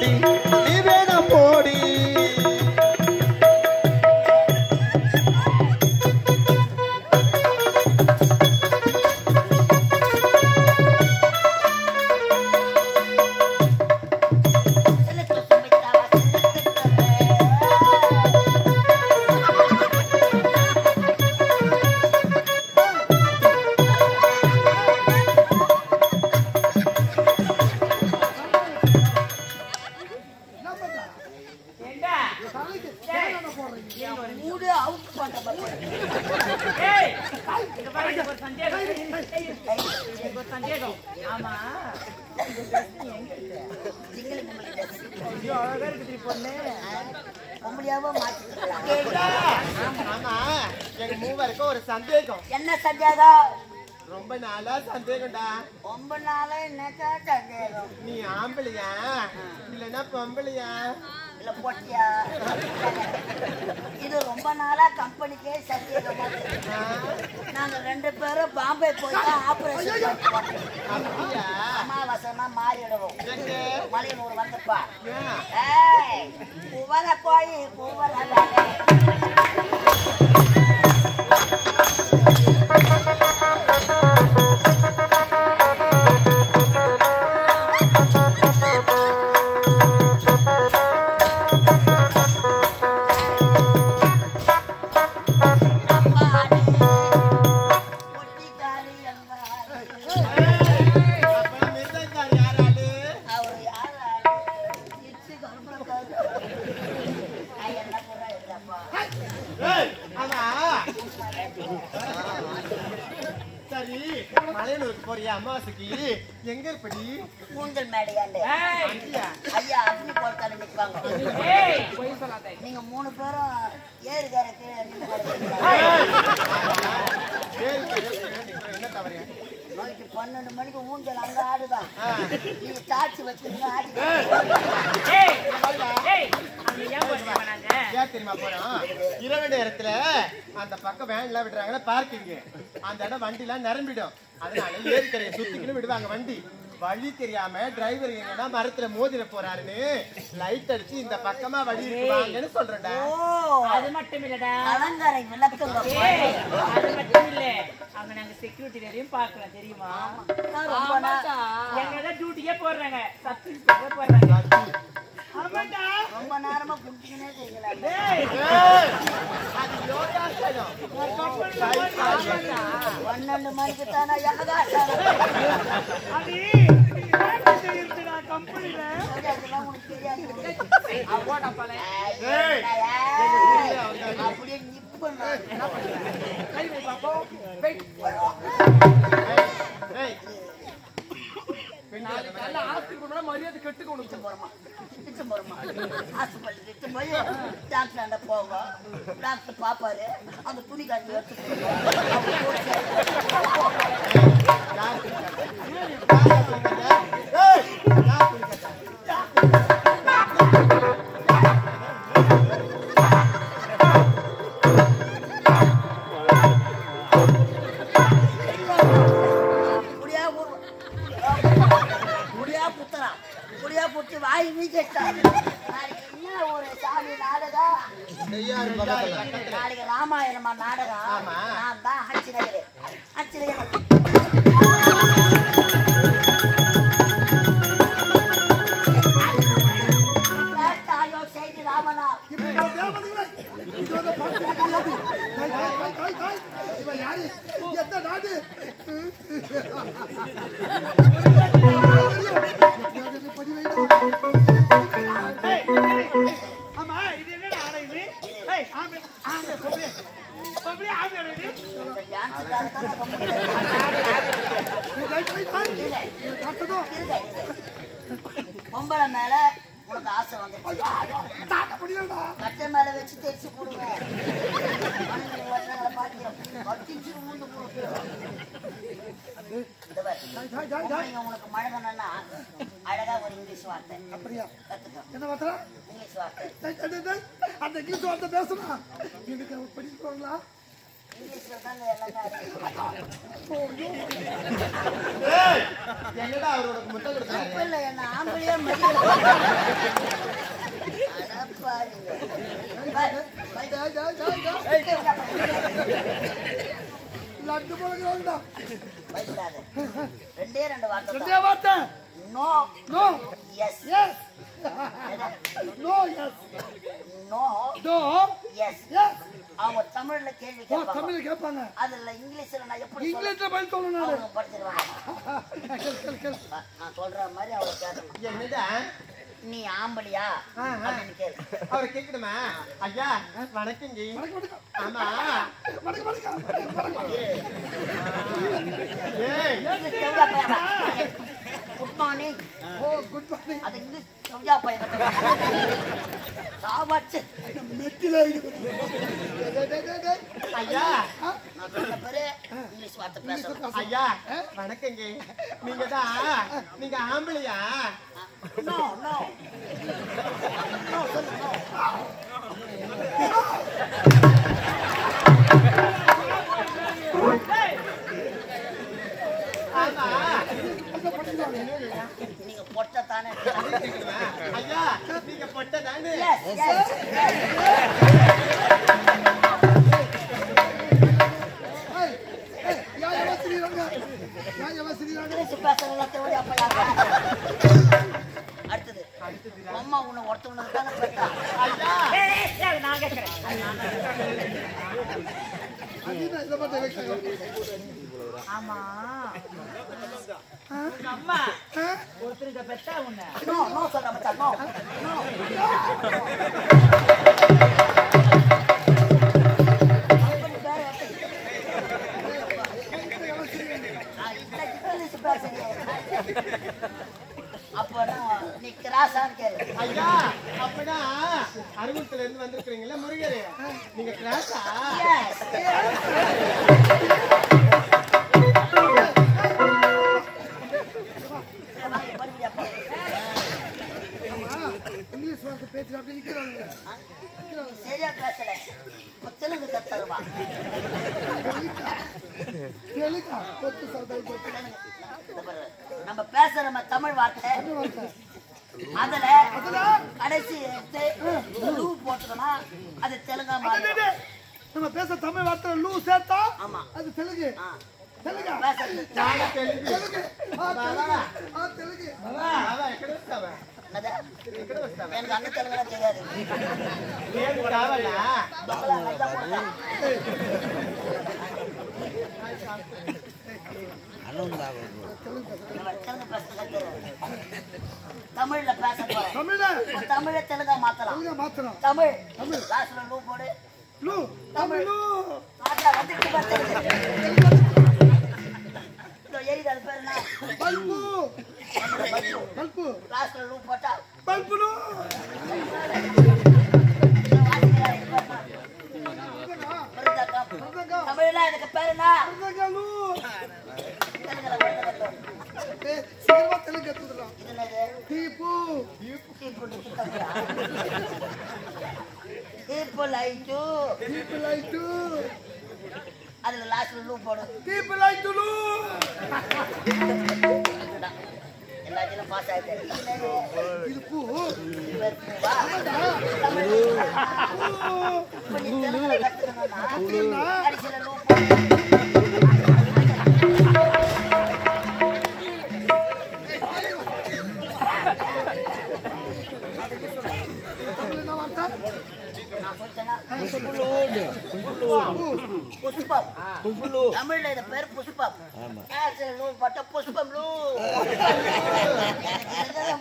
போடி நீ வேணா போடி ஒரு சந்தேகம். என்ன சந்தேகம்? ரொம்ப நாளா சந்தேகம்டா. ரொம்ப நாளா என்னக்கா சந்தேகம்? நீ ஆம்பளையா இல்லன்னா பொம்பளையா இல்ல பொட்டியா? இது ரொம்ப நாளா கம்பெனிக்கே சந்தேகமா இருக்கு. நாங்க 2 பேரும் பாம்பே போய் ஆபரேஷன் அமாவாசைனா மாறிடுவோம். மலையனூர் வந்துப்பா. பூவர கோழி பூவர அமாவாசைக்கு எங்க இருப்படி? கூந்தல் மேடையாண்டு ஐயா அக்னி போர்த்தால நிற்பாங்க. நீங்க 3 பேரும் ஏறுகாரக்கு என்ன தவறு? 12 மணிக்கு ஊஞ்சல் அங்க ஆடுதான். நீங்க சாட்சி வச்சுருங்க ஆடி. ஏன் தெரியுமா போறோம்? இரவு நேரத்துல அந்த பக்கம் வேன் எல்லாம் விடுறாங்கன்னா பார்க்கிங், அந்த இடம் வண்டி எல்லாம் நிரம்பிடும். அதனால ஏரிக்கரையை சுத்திக்கின்னு விடுவாங்க வண்டி. வழி தெரியாம டிரைவர் எங்கன்னா மரத்துல மோதிர போறாருன்னு லைட் அடிச்சு இந்த பக்கமா வழி இருக்குவாங்கன்னு சொல்றேன்டா. அது மட்டும் இல்லடா, அலங்காரை விளக்கம். அது மட்டும் இல்ல, அங்க நாங்க செக்யூரிட்டி வரையும் பார்க்கலாம் தெரியுமா? எங்க டியூட்டியே போடுறாங்க, சத்து போடுறாங்க. ரொம்ப நேரமா குடிச்சுனே செய்யலாம். 12 மணிக்கு தானே அப்படியே நிப்ப மரியாதை கெட்டு கொடுத்து போறோமா போய் டாக்டர் போங்க. டாக்டர் பாப்பாரு, அந்த துணி காட்சி எடுத்து நாளைக்கு ராமாயணமா நாடகம். நான் தான் அச்சிநகர் செய்தி ராமனா பொம்பளை மேல உனக்கு ஆசை வந்து கட்டை மேல வச்சு தேய்ச்சி போடுவேன். உனக்கு மழை பண்ணா அழகா ஒரு இங்கிலீஷ் வார்த்தை கத்துக்கோ. இங்கிலீஷ் வார்த்தை அந்த இங்கிலீஷ் வார்த்தை பேசணும். எனக்கு படிப்பாங்களா? என்னடா அவரோட முட்டை கொடுத்தாரு? என்ன ஆம்பளையா லட்டு போல ரெண்டே ரெண்டு வார்த்தை ரெண்டே வார்த்தை no no yes yes no yes no no yes yes அவங்க தமிழ்ல கேள்வி கேட்பாங்க தமிழ்ல கேட்பாங்க அதுல இங்கிலீஷ்ல நான் எப்படி இங்கிலீஷ்ல பதில் சொல்லணும் அவங்க படிச்சிருவாங்க கேள் நான் சொல்ற மாதிரி அவங்க கேட்கணும் என்னடா நீ ஆம்பளியா அப்படின்னு கேளு அவரை கேட்கணுமா? ஐயா வணக்கங்க. ஆமா குட் மார்னிங். ஓ குட் மார்னிங். அது இங்கிலீஷ் செவ்ஜா பையன் சாவாச்சு நெத்தில ஐயா நான் சொன்ன பேரு இங்கிலீஷ் வார்த்தை பேசுறேன். ஐயா வணக்கங்க. நீங்க ஆம்பளையா? நோ நோ நோ சொல்லு நோ. ஆமா நீங்க பொட்ட தானே? ஐயா நீங்க பொட்ட தானே? அடுத்தது அம்மா உன்னை ஒருத்தவனுக்கு தானே பெற்றா? நான் கேட்கிறேன். ஆமா அம்மா ஒருத்தருக்கு பெற்றா உன்னை? நோ நோ சொல்ற மச்சான் நோ நோ. அப்பனா நீ கிராஸான்னு கேளு. ஐயா அப்பனா அருகுளத்துல இருந்து வந்திருக்கீங்களா முருகரே? நீங்க கிராஸா? இங்கிலீஷ் வார்த்தை பேச்சு அப்படி நிக்கிறாங்க. சரியா பேசல தெலுங்கு கத்துருவா. நம்ம பேசுற நம்ம தமிழ் வார்த்தை அதுல கடைசி லூ போட்டுக்கனா அது தெலுங்கா மாறும். நம்ம பேச தமிழ் வார்த்தை லூ சேர்த்தா ஆமா அது தெலுங்கு. தெலுங்கா பேசுறது தெலுங்கு. தெலுங்கு. బాబా ఎక్కడ వస్తావా? என்னது? ఎక్కడ వస్తావా? எனக்கு அந்த தெலுங்குல தெரியாது. నేను కావాలా? பங்களா நல்லா போடுறா. தெலுங்கு பேசுறது தமிழ்ல பேச போறேன். தமிழ தெலுங்கா மாத்தலாம். தமிழ் லாஸ்ட்ல லூ போடு. லூ தமிழ் லூ ஆட்டா வந்துட்டு பார்த்தேன். எரிது அது பேர் என்ன? பல்பு. பல்பு லாஸ்ட்ல லூ போட்டா பல்பு லூ. தமிழ்ல எனக்கு பேர் என்ன? லூ. தெலுங்குல சீக்கிரமா தெலுங்கு கத்துக்கலாம். இது என்னது? தீப்பு. இப்போ லைட்டு தீப்பு லைட்டு. அதுல லாஸ்ட்ல லூ போடு. தீப்பு லைட்டு லூ. எல்லாத்தையும் பாஸ் ஆயிட்டேன். இது பூ. பூவா? தமிழ் இப்ப நீ தெலுங்குல கத்துக்கணும்னா கடைசியில லூ போடு. புஷ்பம். தமிழ்ல இது பேர் புஷ்பம். பட்ட புஷ்பம் லூ.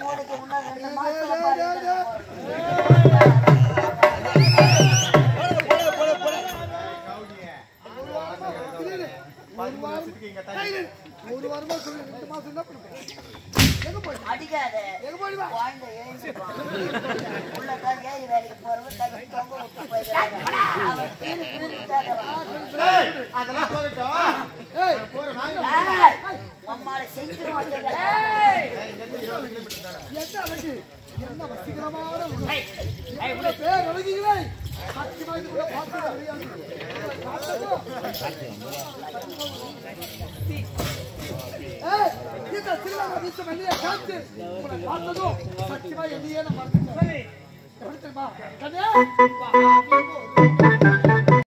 மூணுக்கு முன்னாடி 2 மாசத்துல பாருங்க. ஒரு வாரமா சொல்லி 2 மாசம் என்ன பண்ணுவோம்? அடிக்காத குழந்தை எழுந்துருவான். உள்ளதான் ஏறி வேலைக்கு போறவன் தண்ணி தொங்க விட்டு போயிடுறாங்க. அவன் அதெல்லாம் போகட்டும். அம்மாவை செஞ்சிருவான். என்ன வசீகரமான பேர் அழகிகளை இந்த சிறுவர்கள் வீட்டு வெளியே காத்து உங்களை பார்த்ததும் சத்தியமா என்னையே நான் மறந்துட்டேன். எப்படி தெரியுமா? கண்ணே,